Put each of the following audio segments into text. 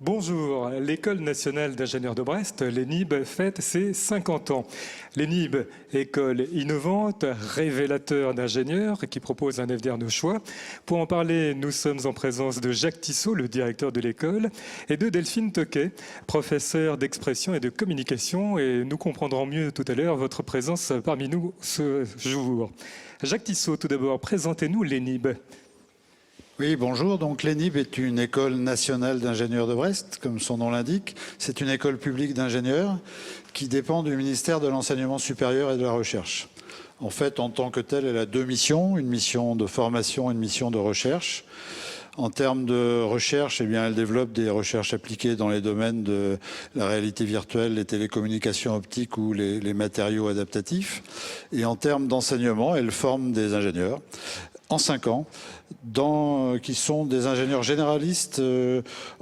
Bonjour, l'École nationale d'ingénieurs de Brest, l'ENIB, fête ses 50 ans. L'ENIB, école innovante, révélateur d'ingénieurs qui propose un avenir de choix. Pour en parler, nous sommes en présence de Jacques Tissot, le directeur de l'école, et de Delphine Toquet, professeure d'expression et de communication. Et nous comprendrons mieux tout à l'heure votre présence parmi nous ce jour. Jacques Tissot, tout d'abord, présentez-nous l'ENIB. Oui, bonjour. Donc l'ENIB est une école nationale d'ingénieurs de Brest, comme son nom l'indique. C'est une école publique d'ingénieurs qui dépend du ministère de l'Enseignement supérieur et de la Recherche. En fait, en tant que telle, elle a deux missions, une mission de formation et une mission de recherche. En termes de recherche, eh bien, elle développe des recherches appliquées dans les domaines de la réalité virtuelle, les télécommunications optiques ou les matériaux adaptatifs. Et en termes d'enseignement, elle forme des ingénieurs en 5 ans, qui sont des ingénieurs généralistes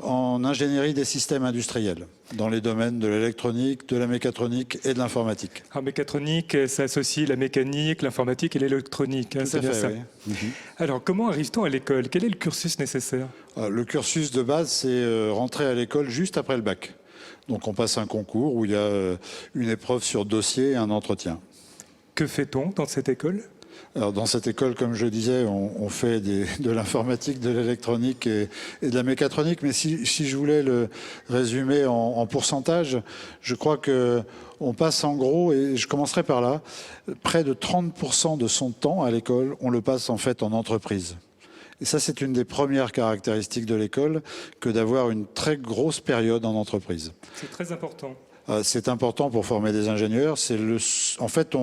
en ingénierie des systèmes industriels, dans les domaines de l'électronique, de la mécatronique et de l'informatique. En mécatronique, ça associe la mécanique, l'informatique et l'électronique. Tout à fait, oui. Alors, comment arrive-t-on à l'école? Quel est le cursus nécessaire? Le cursus de base, c'est rentrer à l'école juste après le bac. Donc on passe un concours où il y a une épreuve sur dossier et un entretien. Que fait-on dans cette école? Alors dans cette école, comme je disais, on fait de l'informatique, de l'électronique et de la mécatronique. Mais si je voulais le résumer en pourcentage, je crois qu'on passe en gros, et je commencerai par là, près de 30% de son temps à l'école, on le passe en fait en entreprise. Et ça, c'est une des premières caractéristiques de l'école, que d'avoir une très grosse période en entreprise. C'est très important. C'est important pour former des ingénieurs. En fait,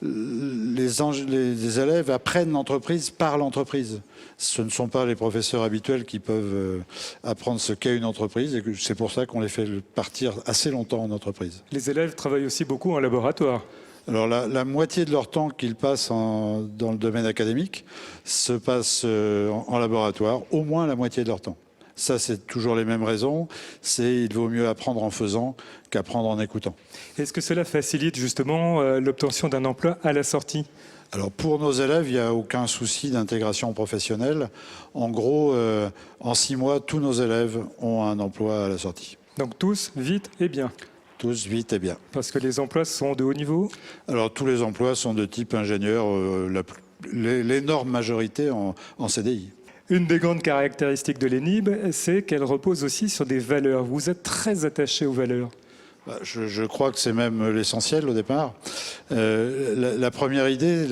les élèves apprennent l'entreprise par l'entreprise. Ce ne sont pas les professeurs habituels qui peuvent apprendre ce qu'est une entreprise. Et c'est pour ça qu'on les fait partir assez longtemps en entreprise. Les élèves travaillent aussi beaucoup en laboratoire. Alors la moitié de leur temps qu'ils passent dans le domaine académique se passe en laboratoire, au moins la moitié de leur temps. Ça, c'est toujours les mêmes raisons. Il vaut mieux apprendre en faisant qu'apprendre en écoutant. Est-ce que cela facilite justement l'obtention d'un emploi à la sortie? Alors pour nos élèves, il n'y a aucun souci d'intégration professionnelle. En gros, en 6 mois, tous nos élèves ont un emploi à la sortie. Donc tous, vite et bien? Tous, vite et bien. Parce que les emplois sont de haut niveau? Alors tous les emplois sont de type ingénieur, l'énorme majorité en CDI. Une des grandes caractéristiques de l'ENIB, c'est qu'elle repose aussi sur des valeurs. Vous êtes très attaché aux valeurs. Je crois que c'est même l'essentiel au départ. La première idée,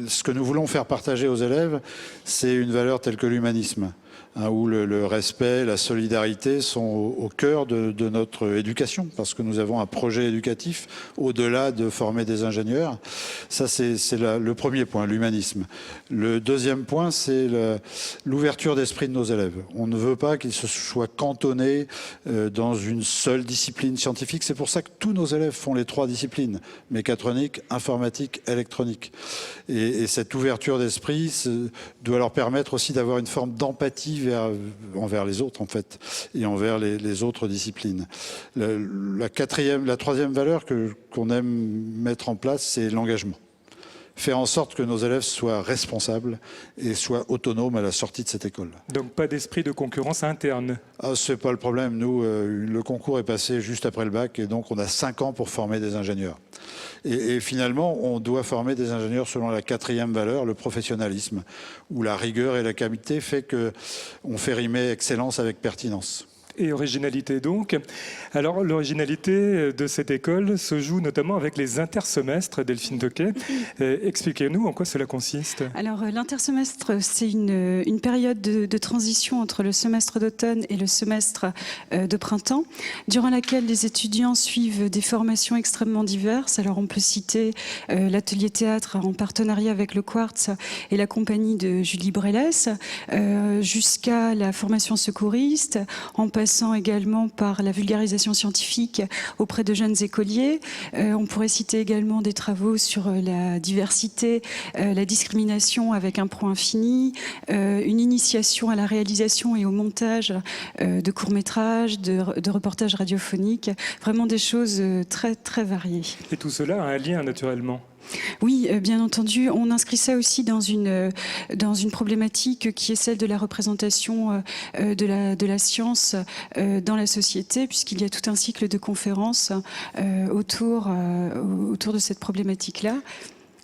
ce que nous voulons faire partager aux élèves, c'est une valeur telle que l'humanisme, où le respect, la solidarité sont au cœur de notre éducation, parce que nous avons un projet éducatif au-delà de former des ingénieurs. Ça, c'est le premier point, l'humanisme. Le deuxième point, c'est l'ouverture d'esprit de nos élèves. On ne veut pas qu'ils se soient cantonnés dans une seule discipline scientifique. C'est pour ça que tous nos élèves font les 3 disciplines, mécatronique, informatique, électronique. Et cette ouverture d'esprit doit leur permettre aussi d'avoir une forme d'empathie envers les autres, en fait, et envers les autres disciplines. La troisième valeur qu'on aime mettre en place, c'est l'engagement. Faire en sorte que nos élèves soient responsables et soient autonomes à la sortie de cette école. Donc pas d'esprit de concurrence interne? C'est pas le problème. Nous, le concours est passé juste après le bac et donc on a 5 ans pour former des ingénieurs. Et finalement, on doit former des ingénieurs selon la 4e valeur, le professionnalisme, où la rigueur et la qualité fait qu'on fait rimer excellence avec pertinence. Et originalité donc. Alors l'originalité de cette école se joue notamment avec les intersemestres, Delphine Toquet. Expliquez-nous en quoi cela consiste. Alors l'intersemestre, c'est une période de transition entre le semestre d'automne et le semestre de printemps, durant laquelle les étudiants suivent des formations extrêmement diverses. Alors on peut citer l'atelier théâtre en partenariat avec le Quartz et la compagnie de Julie Brélès, jusqu'à la formation secouriste, en passant également par la vulgarisation scientifique auprès de jeunes écoliers. On pourrait citer également des travaux sur la diversité, la discrimination avec un pro infini, une initiation à la réalisation et au montage de courts-métrages, de reportages radiophoniques, vraiment des choses très, très variées. Et tout cela a un lien naturellement. Oui, bien entendu. On inscrit ça aussi dans une problématique qui est celle de la représentation de la science dans la société, puisqu'il y a tout un cycle de conférences autour de cette problématique-là.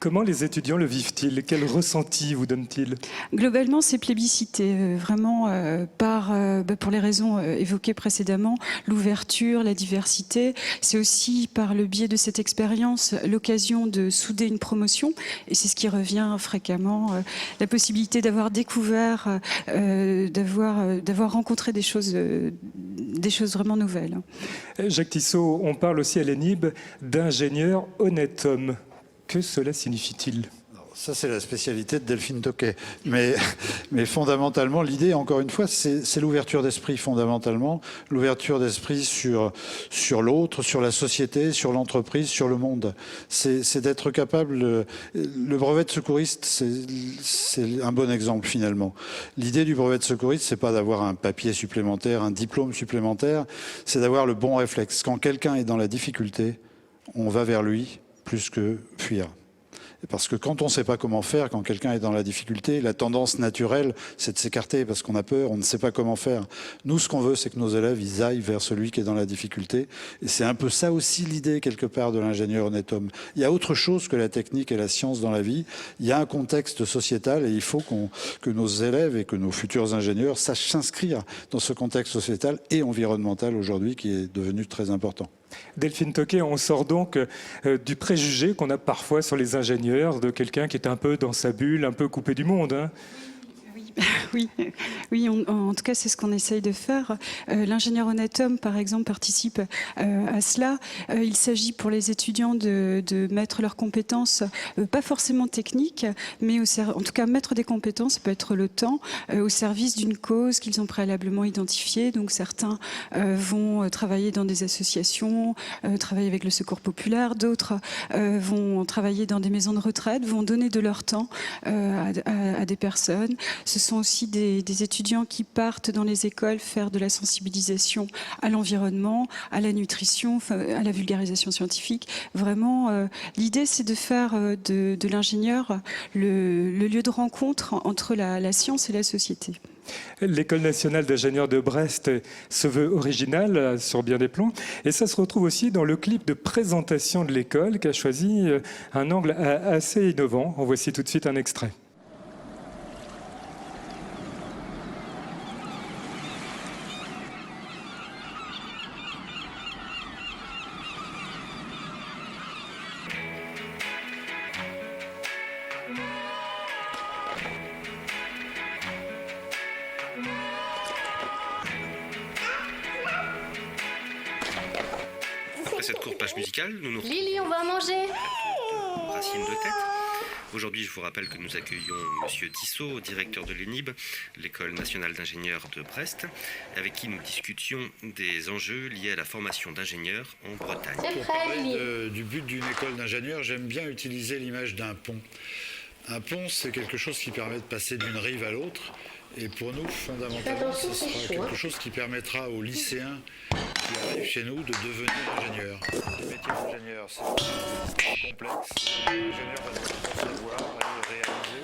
Comment les étudiants le vivent-ils? Quel ressenti vous donnent-ils? Globalement, c'est plébiscité, vraiment pour les raisons évoquées précédemment, l'ouverture, la diversité. C'est aussi par le biais de cette expérience l'occasion de souder une promotion, et c'est ce qui revient fréquemment, la possibilité d'avoir découvert, d'avoir rencontré des choses vraiment nouvelles. Jacques Tissot, on parle aussi à l'ENIB d'ingénieur honnête homme. Que cela signifie-t-il? Ça, c'est la spécialité de Delphine Toquet. Mais fondamentalement, l'idée, encore une fois, c'est l'ouverture d'esprit, fondamentalement. L'ouverture d'esprit sur l'autre, sur la société, sur l'entreprise, sur le monde. C'est d'être capable... Le brevet de secouriste, c'est un bon exemple, finalement. L'idée du brevet de secouriste, c'est pas d'avoir un papier supplémentaire, un diplôme supplémentaire, c'est d'avoir le bon réflexe. Quand quelqu'un est dans la difficulté, on va vers lui plus que fuir. Parce que quand on ne sait pas comment faire, quand quelqu'un est dans la difficulté, la tendance naturelle, c'est de s'écarter parce qu'on a peur, on ne sait pas comment faire. Nous, ce qu'on veut, c'est que nos élèves, ils aillent vers celui qui est dans la difficulté. Et c'est un peu ça aussi l'idée, quelque part, de l'ingénieur honnête homme. Il y a autre chose que la technique et la science dans la vie. Il y a un contexte sociétal et il faut que nos élèves et que nos futurs ingénieurs sachent s'inscrire dans ce contexte sociétal et environnemental aujourd'hui qui est devenu très important. Delphine Toquet, on sort donc du préjugé qu'on a parfois sur les ingénieurs, de quelqu'un qui est un peu dans sa bulle, un peu coupé du monde, hein. Oui, en tout cas, c'est ce qu'on essaye de faire. L'ingénieur honnête homme, par exemple, participe à cela. Il s'agit pour les étudiants de mettre leurs compétences, pas forcément techniques, mais en tout cas mettre des compétences, ça peut être le temps, au service d'une cause qu'ils ont préalablement identifiée. Donc certains vont travailler dans des associations, travailler avec le secours populaire, d'autres vont travailler dans des maisons de retraite, vont donner de leur temps à des personnes. Ce sont aussi des étudiants qui partent dans les écoles faire de la sensibilisation à l'environnement, à la nutrition, à la vulgarisation scientifique. Vraiment, l'idée, c'est de faire de l'ingénieur le lieu de rencontre entre la science et la société. L'École nationale d'ingénieurs de Brest se veut originale sur bien des plans. Et ça se retrouve aussi dans le clip de présentation de l'école qui a choisi un angle assez innovant. En voici tout de suite un extrait. Après cette courte page musicale, nous nous retrouvons Lily, on va manger. Racine de tête. Aujourd'hui, je vous rappelle que nous accueillons Monsieur Tissot, directeur de l'ENIB, l'École nationale d'ingénieurs de Brest, avec qui nous discutions des enjeux liés à la formation d'ingénieurs en Bretagne. C'est Pour prêt, parler Lily. du but d'une école d'ingénieurs, j'aime bien utiliser l'image d'un pont. Un pont, c'est quelque chose qui permet de passer d'une rive à l'autre. Et pour nous, fondamentalement, ce sera quelque chose qui permettra aux lycéens qui arrivent chez nous de devenir ingénieurs. Le métier d'ingénieur, c'est complexe. L'ingénieur va devoir savoir et le réaliser.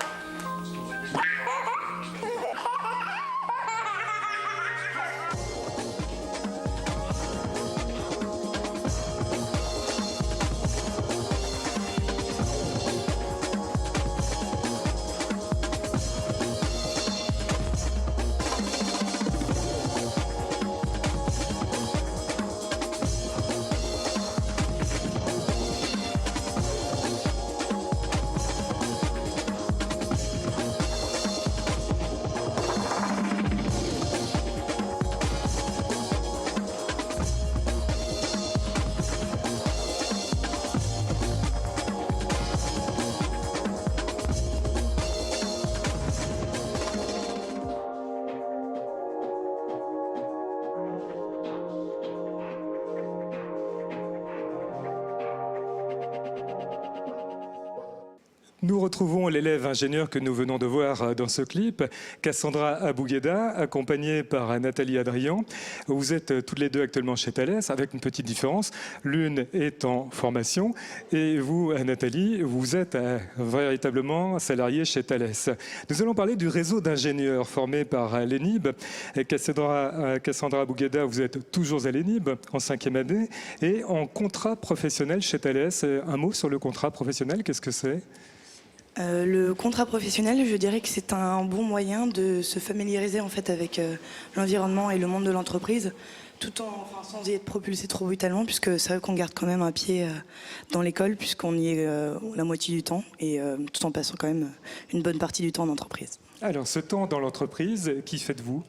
Nous retrouvons l'élève ingénieur que nous venons de voir dans ce clip, Cassandra Abougueda, accompagnée par Nathalie Adrian. Vous êtes toutes les deux actuellement chez Thales, avec une petite différence. L'une est en formation et vous, Nathalie, vous êtes véritablement salariée chez Thales. Nous allons parler du réseau d'ingénieurs formés par l'ENIB. Cassandra Abougueda, vous êtes toujours à l'ENIB, en 5e année, et en contrat professionnel chez Thales. Un mot sur le contrat professionnel, qu'est-ce que c'est ? Le contrat professionnel, je dirais que c'est un bon moyen de se familiariser en fait avec l'environnement et le monde de l'entreprise, sans y être propulsé trop brutalement, puisque c'est vrai qu'on garde quand même un pied dans l'école, puisqu'on y est la moitié du temps, et tout en passant quand même une bonne partie du temps en entreprise. Alors, ce temps dans l'entreprise, qui faites-vous ?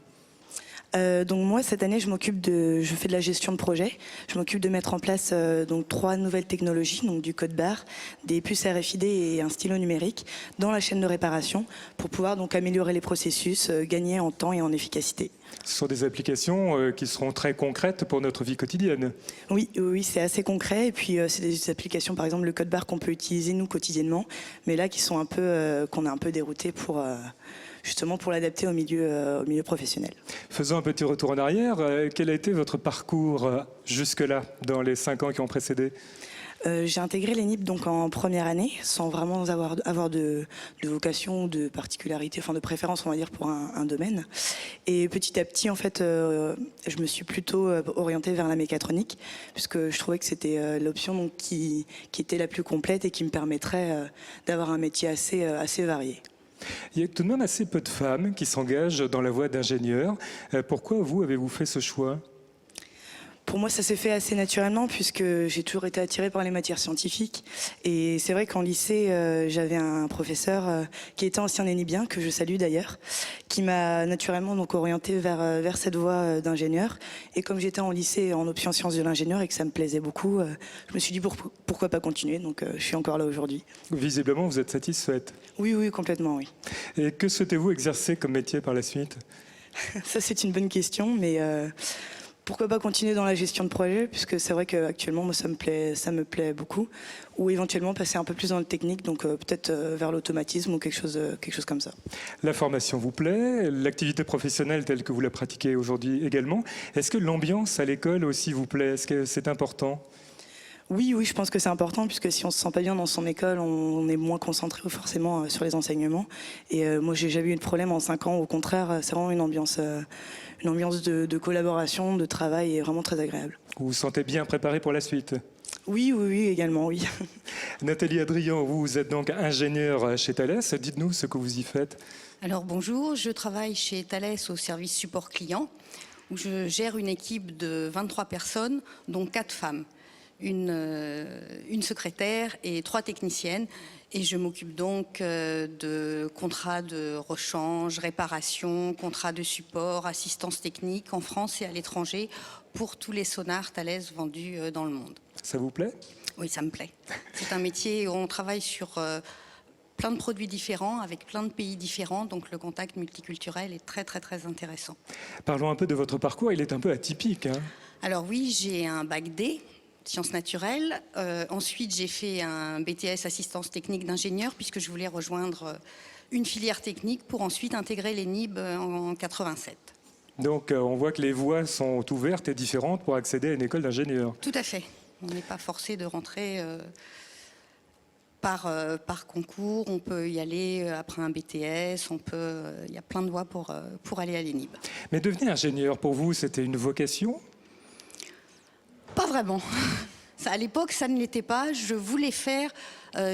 Donc moi cette année je fais de la gestion de projet. Je m'occupe de mettre en place donc 3 nouvelles technologies, donc du code barre, des puces RFID et un stylo numérique dans la chaîne de réparation pour pouvoir donc améliorer les processus, gagner en temps et en efficacité. Ce sont des applications qui seront très concrètes pour notre vie quotidienne. Oui, c'est assez concret. Et puis c'est des applications, par exemple le code barre qu'on peut utiliser nous quotidiennement, mais là qui sont qu'on a un peu dérouté pour justement pour l'adapter au milieu professionnel. Faisons un petit retour en arrière. Quel a été votre parcours jusque-là, dans les 5 ans qui ont précédé ? J'ai intégré l'ENIB donc en première année, sans vraiment avoir de vocation ou de particularité, enfin de préférence, on va dire, pour un domaine. Et petit à petit, en fait, je me suis plutôt orientée vers la mécatronique, puisque je trouvais que c'était l'option donc, qui était la plus complète et qui me permettrait d'avoir un métier assez varié. Il y a tout de même assez peu de femmes qui s'engagent dans la voie d'ingénieur. Pourquoi avez-vous fait ce choix ? Pour moi, ça s'est fait assez naturellement puisque j'ai toujours été attirée par les matières scientifiques. Et c'est vrai qu'en lycée, j'avais un professeur qui était ancien énibien, que je salue d'ailleurs, qui m'a naturellement donc orientée vers cette voie d'ingénieur. Et comme j'étais en lycée en option sciences de l'ingénieur et que ça me plaisait beaucoup, je me suis dit pourquoi pas continuer. Donc je suis encore là aujourd'hui. Visiblement, vous êtes satisfaite ? Oui, complètement, oui. Et que souhaitez-vous exercer comme métier par la suite ? Ça, c'est une bonne question, mais... pourquoi pas continuer dans la gestion de projet, puisque c'est vrai qu'actuellement, moi, ça me plaît beaucoup, ou éventuellement passer un peu plus dans le technique, donc peut-être vers l'automatisme ou quelque chose comme ça. La formation vous plaît, l'activité professionnelle telle que vous la pratiquez aujourd'hui également. Est-ce que l'ambiance à l'école aussi vous plaît ? Est-ce que c'est important ? Oui, je pense que c'est important, puisque si on se sent pas bien dans son école, on est moins concentré forcément sur les enseignements. Et moi, j'ai jamais eu de problème en 5 ans. Au contraire, c'est vraiment une ambiance de collaboration, de travail, est vraiment très agréable. Vous vous sentez bien préparé pour la suite ? Oui, également, oui. Nathalie Adrian, vous êtes donc ingénieure chez Thales. Dites-nous ce que vous y faites. Alors bonjour, je travaille chez Thales au service support client, où je gère une équipe de 23 personnes, dont 4 femmes. Une secrétaire et 3 techniciennes. Et je m'occupe donc de contrats de rechange, réparation, contrats de support, assistance technique en France et à l'étranger pour tous les sonars Thales vendus dans le monde. Ça vous plaît ? Oui, ça me plaît. C'est un métier où on travaille sur plein de produits différents, avec plein de pays différents, donc le contact multiculturel est très intéressant. Parlons un peu de votre parcours, il est un peu atypique. Alors oui, j'ai un bac D, sciences naturelles. Ensuite, j'ai fait un BTS assistance technique d'ingénieur puisque je voulais rejoindre une filière technique pour ensuite intégrer l'ENIB en 87. Donc on voit que les voies sont ouvertes et différentes pour accéder à une école d'ingénieur. Tout à fait. On n'est pas forcé de rentrer par concours. On peut y aller après un BTS. Il y a plein de voies pour aller à l'ENIB. Mais devenir ingénieur, pour vous, c'était une vocation ? Pas vraiment. À l'époque, ça ne l'était pas. Je voulais faire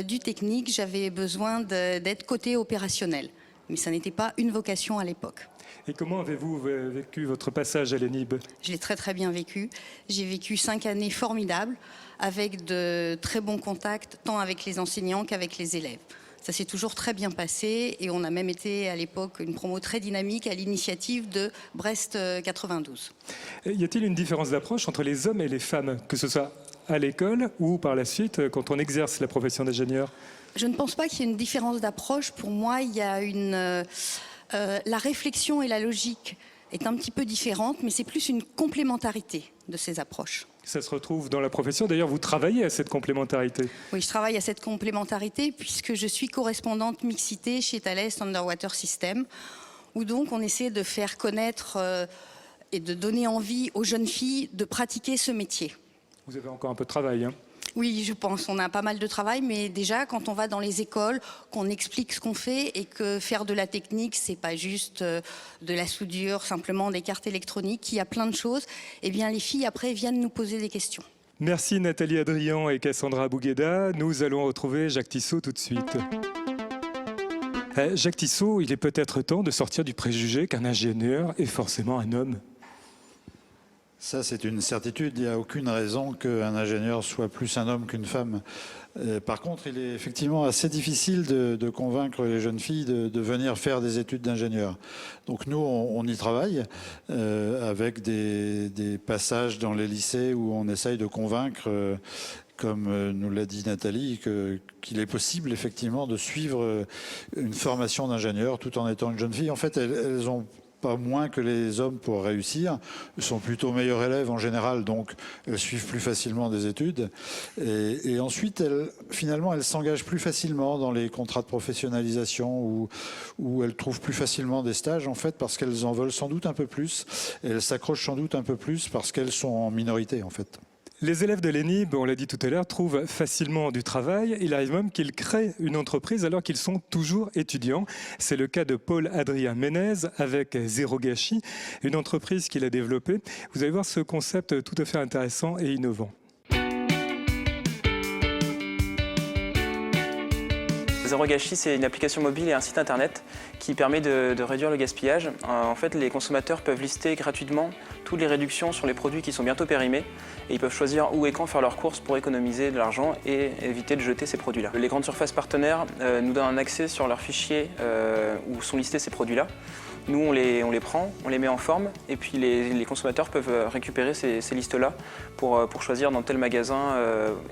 du technique. J'avais besoin d'être côté opérationnel. Mais ça n'était pas une vocation à l'époque. Et comment avez-vous vécu votre passage à l'ENIB ? Je l'ai très bien vécu. J'ai vécu 5 années formidables avec de très bons contacts, tant avec les enseignants qu'avec les élèves. Ça s'est toujours très bien passé et on a même été à l'époque une promo très dynamique à l'initiative de Brest 92. Y a-t-il une différence d'approche entre les hommes et les femmes, que ce soit à l'école ou par la suite quand on exerce la profession d'ingénieur ? Je ne pense pas qu'il y ait une différence d'approche. Pour moi, il y a la réflexion et la logique est un petit peu différente, mais c'est plus une complémentarité de ces approches. Ça se retrouve dans la profession. D'ailleurs, vous travaillez à cette complémentarité. Oui, je travaille à cette complémentarité puisque je suis correspondante mixité chez Thales Underwater System, où donc on essaie de faire connaître et de donner envie aux jeunes filles de pratiquer ce métier. Vous avez encore un peu de travail, hein? Oui, je pense. On a pas mal de travail, mais déjà, quand on va dans les écoles, qu'on explique ce qu'on fait et que faire de la technique, c'est pas juste de la soudure, simplement des cartes électroniques, il y a plein de choses, eh bien, les filles, après, viennent nous poser des questions. Merci Nathalie Adrian et Cassandra Bougueda. Nous allons retrouver Jacques Tissot tout de suite. Jacques Tissot, il est peut-être temps de sortir du préjugé qu'un ingénieur est forcément un homme. Ça, c'est une certitude. Il n'y a aucune raison qu'un ingénieur soit plus un homme qu'une femme. Par contre, il est effectivement assez difficile de convaincre les jeunes filles de venir faire des études d'ingénieur. Donc nous, on y travaille avec des passages dans les lycées où on essaye de convaincre, comme nous l'a dit Nathalie, qu'il est possible effectivement de suivre une formation d'ingénieur tout en étant une jeune fille. En fait, elles ont pas moins que les hommes pour réussir. Elles sont plutôt meilleures élèves en général, donc elles suivent plus facilement des études. Et ensuite, finalement, elles s'engagent plus facilement dans les contrats de professionnalisation où elles trouvent plus facilement des stages, en fait, parce qu'elles en veulent sans doute un peu plus. Et elles s'accrochent sans doute un peu plus parce qu'elles sont en minorité, en fait. Les élèves de l'ENIB, on l'a dit tout à l'heure, trouvent facilement du travail. Il arrive même qu'ils créent une entreprise alors qu'ils sont toujours étudiants. C'est le cas de Paul-Adrien Ménez avec Zéro Gâchis, une entreprise qu'il a développée. Vous allez voir ce concept tout à fait intéressant et innovant. Zéro Gâchis, c'est une application mobile et un site internet qui permet de réduire le gaspillage. En fait, les consommateurs peuvent lister gratuitement toutes les réductions sur les produits qui sont bientôt périmés et ils peuvent choisir où et quand faire leurs courses pour économiser de l'argent et éviter de jeter ces produits-là. Les grandes surfaces partenaires nous donnent un accès sur leurs fichiers où sont listés ces produits-là. Nous, on les prend, on les met en forme et puis les consommateurs peuvent récupérer ces listes-là pour choisir dans tel magasin.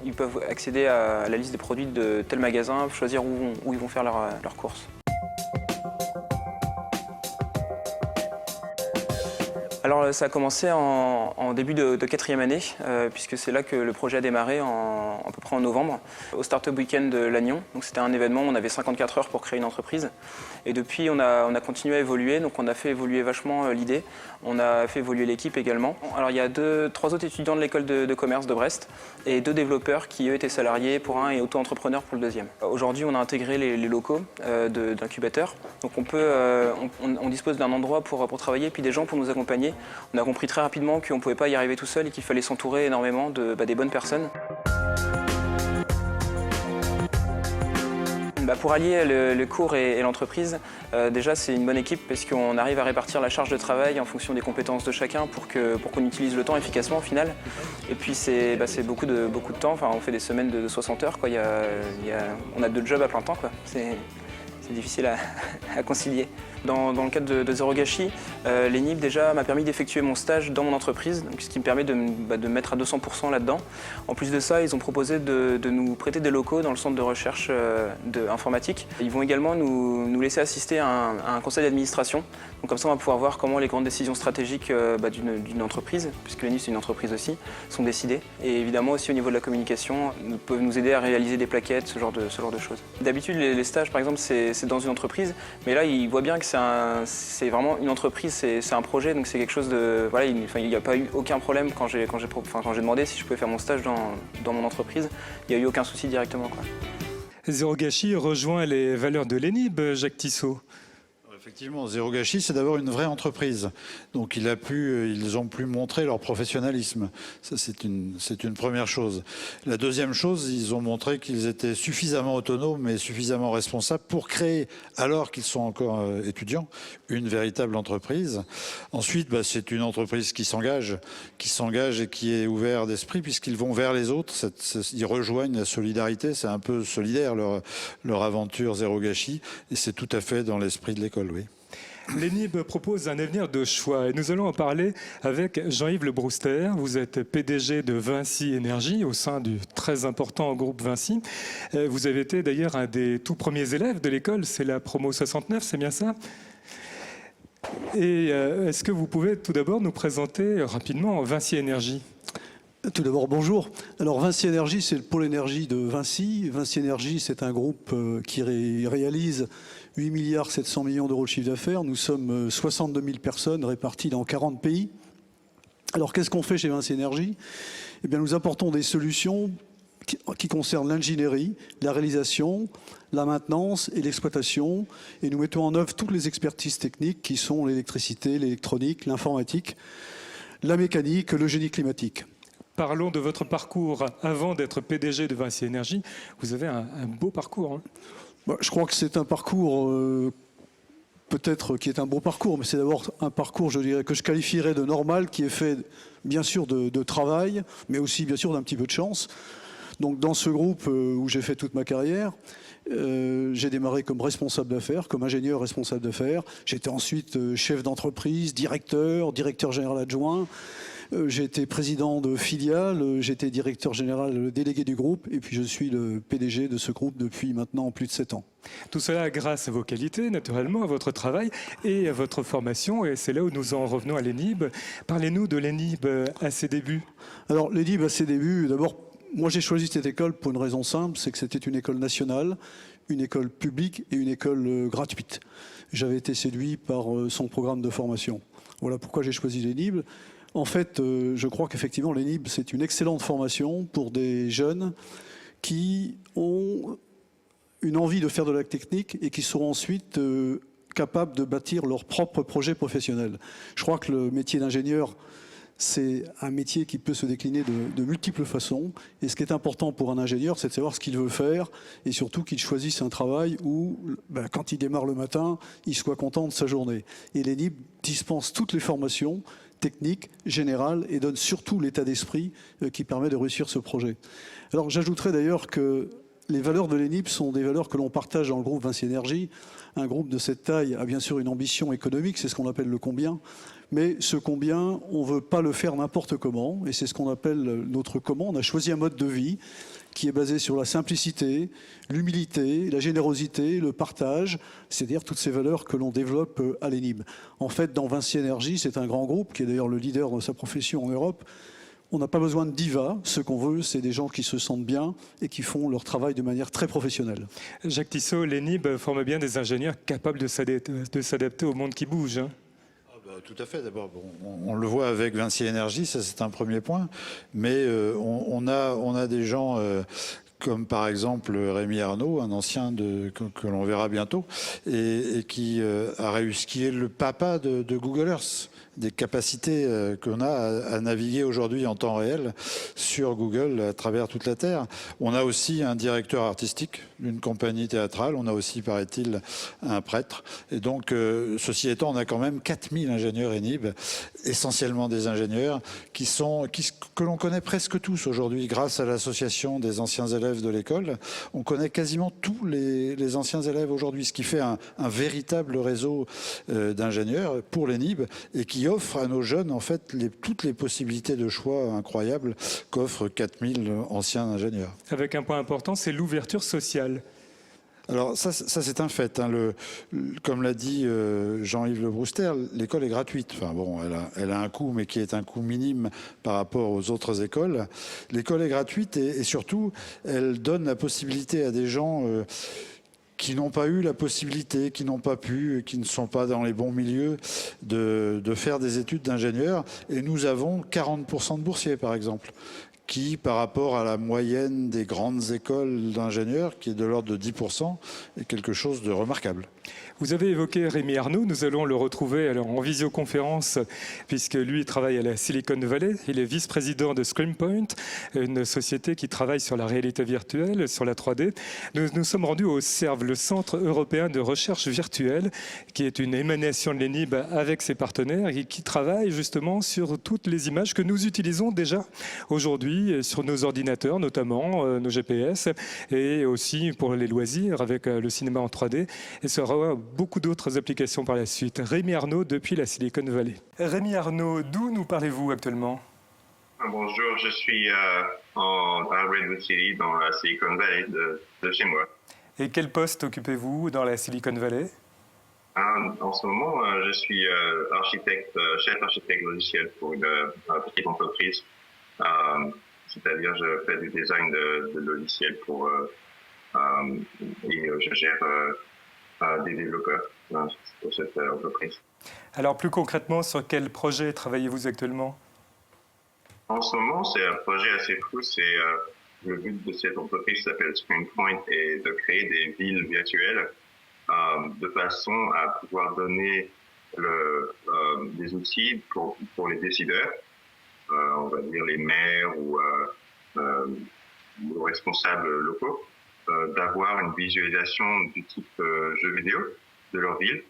Ils peuvent accéder à la liste des produits de tel magasin, choisir où ils vont faire leurs courses. Alors ça a commencé en début de 4e année, puisque c'est là que le projet a démarré à peu près en novembre, au Startup Weekend de Lannion. Donc c'était un événement où on avait 54 heures pour créer une entreprise. Et depuis, on a continué à évoluer, donc on a fait évoluer vachement l'idée. On a fait évoluer l'équipe également. Alors il y a 3 autres étudiants de l'école de commerce de Brest et 2 développeurs qui eux étaient salariés pour un et auto-entrepreneurs pour le deuxième. Aujourd'hui, on a intégré les locaux d'incubateurs. Donc on dispose d'un endroit pour travailler et puis des gens pour nous accompagner. On a compris très rapidement qu'on ne pouvait pas y arriver tout seul et qu'il fallait s'entourer énormément des bonnes personnes. Pour allier le cours et l'entreprise, déjà c'est une bonne équipe parce qu'on arrive à répartir la charge de travail en fonction des compétences de chacun pour qu'on utilise le temps efficacement au final. Et puis c'est beaucoup de temps, enfin, on fait des semaines de 60 heures, quoi. On a 2 jobs à plein temps, quoi. C'est difficile à concilier. Dans le cadre de Zéro Gâchis, l'ENIB déjà m'a permis d'effectuer mon stage dans mon entreprise, donc ce qui me permet de me mettre à 200% là-dedans. En plus de ça, ils ont proposé de nous prêter des locaux dans le centre de recherche informatique. Ils vont également nous laisser assister à un conseil d'administration. Donc comme ça, on va pouvoir voir comment les grandes décisions stratégiques d'une entreprise, puisque l'ENIB c'est une entreprise aussi, sont décidées. Et évidemment aussi au niveau de la communication, ils peuvent nous aider à réaliser des plaquettes, ce genre de choses. D'habitude, les stages, par exemple, c'est dans une entreprise, mais là, ils voient bien que c'est vraiment une entreprise, c'est un projet, donc c'est quelque chose de... Voilà, il n'y a pas eu aucun problème quand j'ai demandé si je pouvais faire mon stage dans mon entreprise. Il n'y a eu aucun souci directement, quoi. Zéro Gâchis rejoint les valeurs de l'ENIB, Jacques Tissot. Effectivement, Zéro Gâchis, c'est d'abord une vraie entreprise. Donc ils ont pu montrer leur professionnalisme. Ça, c'est une première chose. La deuxième chose, ils ont montré qu'ils étaient suffisamment autonomes et suffisamment responsables pour créer, alors qu'ils sont encore étudiants, une véritable entreprise. Ensuite, c'est une entreprise qui s'engage et qui est ouverte d'esprit puisqu'ils vont vers les autres. Ils rejoignent la solidarité. C'est un peu solidaire leur aventure Zéro Gâchis et c'est tout à fait dans l'esprit de l'école. Oui. L'ENIB propose un avenir de choix et nous allons en parler avec Jean-Yves Le Brouster. Vous êtes PDG de Vinci Énergie au sein du très important groupe Vinci. Vous avez été d'ailleurs un des tout premiers élèves de l'école, c'est la promo 69, c'est bien ça ? Et est-ce que vous pouvez tout d'abord nous présenter rapidement Vinci Énergie ? Tout d'abord, bonjour. Alors, Vinci Énergie, c'est le pôle énergie de Vinci. Vinci Énergie, c'est un groupe qui réalise 8 700 milliards d'euros de chiffre d'affaires. Nous sommes 62 000 personnes réparties dans 40 pays. Alors, qu'est-ce qu'on fait chez Vinci Énergie ? Eh bien, nous apportons des solutions qui concernent l'ingénierie, la réalisation, la maintenance et l'exploitation. Et nous mettons en œuvre toutes les expertises techniques qui sont l'électricité, l'électronique, l'informatique, la mécanique, le génie climatique. Parlons de votre parcours avant d'être PDG de Vinci Énergie. Vous avez un beau parcours. Hein. Je crois que c'est un parcours, peut-être qui est un beau parcours, mais c'est d'abord un parcours, je dirais, que je qualifierais de normal, qui est fait bien sûr de travail, mais aussi bien sûr d'un petit peu de chance. Donc dans ce groupe où j'ai fait toute ma carrière, j'ai démarré comme responsable d'affaires, comme ingénieur responsable d'affaires. J'étais ensuite chef d'entreprise, directeur général adjoint. J'ai été président de filiale, j'étais directeur général délégué du groupe et puis je suis le PDG de ce groupe depuis maintenant plus de 7 ans. Tout cela grâce à vos qualités, naturellement, à votre travail et à votre formation. Et c'est là où nous en revenons à l'ENIB. Parlez-nous de l'ENIB à ses débuts. Alors l'ENIB à ses débuts, d'abord, moi j'ai choisi cette école pour une raison simple, c'est que c'était une école nationale, une école publique et une école gratuite. J'avais été séduit par son programme de formation. Voilà pourquoi j'ai choisi l'ENIB. En fait, je crois qu'effectivement, l'ENIB, c'est une excellente formation pour des jeunes qui ont une envie de faire de la technique et qui seront ensuite capables de bâtir leur propre projet professionnel. Je crois que le métier d'ingénieur, c'est un métier qui peut se décliner de multiples façons. Et ce qui est important pour un ingénieur, c'est de savoir ce qu'il veut faire et surtout qu'il choisisse un travail où, quand il démarre le matin, il soit content de sa journée. Et l'ENIB dispense toutes les formations technique, générale, et donne surtout l'état d'esprit qui permet de réussir ce projet. Alors j'ajouterais d'ailleurs que les valeurs de l'ENIB sont des valeurs que l'on partage dans le groupe Vinci Énergie. Un groupe de cette taille a bien sûr une ambition économique, c'est ce qu'on appelle le combien, mais ce combien, on ne veut pas le faire n'importe comment, et c'est ce qu'on appelle notre comment. On a choisi un mode de vie qui est basé sur la simplicité, l'humilité, la générosité, le partage, c'est-à-dire toutes ces valeurs que l'on développe à l'ENIB. En fait, dans Vinci Énergie, c'est un grand groupe qui est d'ailleurs le leader de sa profession en Europe. On n'a pas besoin de divas. Ce qu'on veut, c'est des gens qui se sentent bien et qui font leur travail de manière très professionnelle. Jacques Tissot, l'ENIB forme bien des ingénieurs capables de s'adapter au monde qui bouge. Hein. Tout à fait. D'abord, on le voit avec Vinci Énergie, ça c'est un premier point. Mais on a des gens comme par exemple Rémi Arnaud, un ancien que l'on verra bientôt, et qui a réussi, qui est le papa de Google Earth. Des capacités qu'on a à naviguer aujourd'hui en temps réel sur Google à travers toute la Terre. On a aussi un directeur artistique d'une compagnie théâtrale. On a aussi, paraît-il, un prêtre. Et donc, ceci étant, on a quand même 4000 ingénieurs ENIB, essentiellement des ingénieurs que l'on connaît presque tous aujourd'hui grâce à l'association des anciens élèves de l'école. On connaît quasiment tous les anciens élèves aujourd'hui, ce qui fait un véritable réseau d'ingénieurs pour l'ENIB et qui offre à nos jeunes en fait toutes les possibilités de choix incroyables qu'offrent 4000 anciens ingénieurs. Avec un point important, c'est l'ouverture sociale. Alors ça c'est un fait. Hein. Comme l'a dit Jean-Yves Le Brouster, l'école est gratuite. Enfin bon, elle a un coût, mais qui est un coût minime par rapport aux autres écoles. L'école est gratuite et surtout, elle donne la possibilité à des gens qui n'ont pas eu la possibilité, qui n'ont pas pu, qui ne sont pas dans les bons milieux de faire des études d'ingénieur. Et nous avons 40% de boursiers, par exemple, qui, par rapport à la moyenne des grandes écoles d'ingénieurs, qui est de l'ordre de 10%, est quelque chose de remarquable. Vous avez évoqué Rémi Arnaud, nous allons le retrouver alors en visioconférence puisque lui travaille à la Silicon Valley. Il est vice-président de ScreenPoint, une société qui travaille sur la réalité virtuelle, sur la 3D. Nous sommes rendus au CERV, le Centre européen de recherche virtuelle, qui est une émanation de l'ENIB avec ses partenaires et qui travaille justement sur toutes les images que nous utilisons déjà aujourd'hui sur nos ordinateurs, notamment nos GPS, et aussi pour les loisirs avec le cinéma en 3D. Et ça aura beaucoup d'autres applications par la suite. Rémi Arnaud depuis la Silicon Valley. Rémi Arnaud, d'où nous parlez-vous actuellement? Bonjour, je suis dans Redwood City, dans la Silicon Valley, de chez moi. Et quel poste occupez-vous dans la Silicon Valley? En ce moment, je suis chef architecte logiciel pour une petite entreprise. C'est-à-dire, je fais du design de logiciels et je gère des développeurs pour cette entreprise. Alors plus concrètement, sur quel projet travaillez-vous actuellement? En ce moment, c'est un projet assez fou. Le but de cette entreprise s'appelle SpringPoint et de créer des villes virtuelles de façon à pouvoir donner des outils pour les décideurs, on va dire les maires ou les responsables locaux, d'avoir une visualisation du type jeu vidéo de leur ville.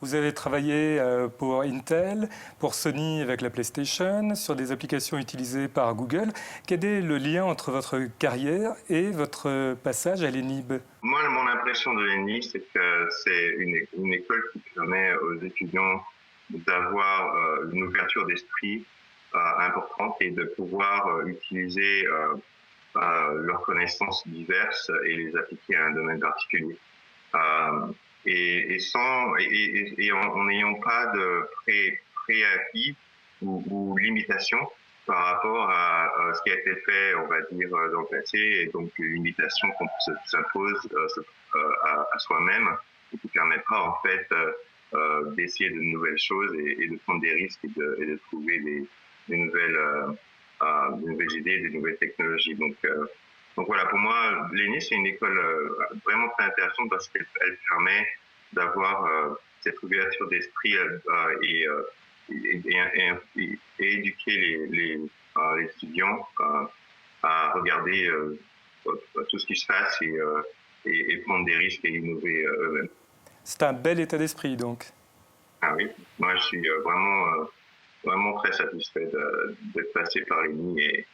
Vous avez travaillé pour Intel, pour Sony avec la PlayStation, sur des applications utilisées par Google. Quel est le lien entre votre carrière et votre passage à l'ENIB? Moi, mon impression de l'ENIB, c'est que c'est une école qui permet aux étudiants d'avoir une ouverture d'esprit importante et de pouvoir utiliser leurs connaissances diverses et les appliquer à un domaine particulier. Et en n'ayant pas de préacquis ou limitation par rapport à ce qui a été fait, on va dire, dans le passé, et donc une limitation qu'on s'impose à soi-même et qui permettra en fait d'essayer de nouvelles choses et de prendre des risques et de trouver des nouvelles idées, des nouvelles technologies. Donc voilà, pour moi, l'ENIB, c'est une école vraiment très intéressante parce qu'elle permet d'avoir cette ouverture d'esprit et éduquer les étudiants à regarder tout ce qui se passe et prendre des risques et innover eux-mêmes. C'est un bel état d'esprit, donc. Ah oui, moi je suis vraiment très satisfait d'être passé par l'ENIB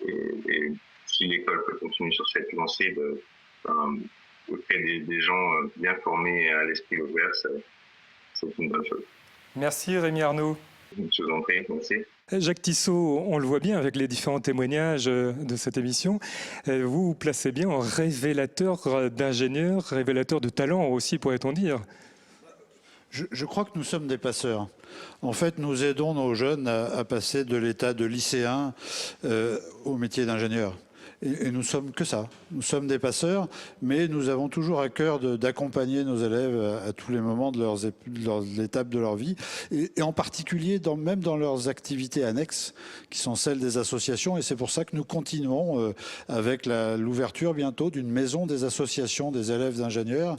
et si l'école peut continuer sur cette lancée de créer des gens bien formés et à l'esprit ouvert, c'est une bonne chose. Merci Rémi Arnaud. Je vous en prie, merci. Jacques Tissot, on le voit bien avec les différents témoignages de cette émission, vous vous placez bien en révélateur d'ingénieurs, révélateur de talent aussi, pourrait-on dire. Je crois que nous sommes des passeurs. En fait, nous aidons nos jeunes à passer de l'état de lycéen au métier d'ingénieur. Et nous sommes que ça. Nous sommes des passeurs, mais nous avons toujours à cœur d'accompagner nos élèves à tous les moments de leurs étapes de leur vie, et en particulier même dans leurs activités annexes, qui sont celles des associations. Et c'est pour ça que nous continuons avec l'ouverture bientôt d'une maison des associations des élèves d'ingénieurs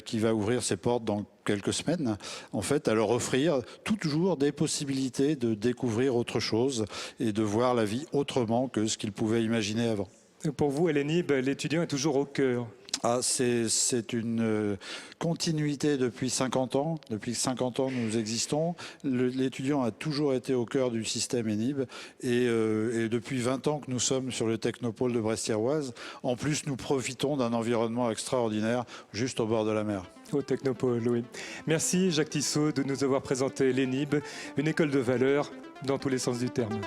qui va ouvrir ses portes dans quelques semaines, en fait, à leur offrir toujours des possibilités de découvrir autre chose et de voir la vie autrement que ce qu'ils pouvaient imaginer avant. Pour vous, à l'ENIB, l'étudiant est toujours au cœur. C'est une continuité depuis 50 ans. Depuis 50 ans, nous existons. L'étudiant a toujours été au cœur du système ENIB. Et depuis 20 ans que nous sommes sur le technopôle de Brest-Thiéroise. En plus, nous profitons d'un environnement extraordinaire juste au bord de la mer. Au Technopôle, oui. Merci Jacques Tissot de nous avoir présenté l'ENIB, une école de valeur dans tous les sens du terme.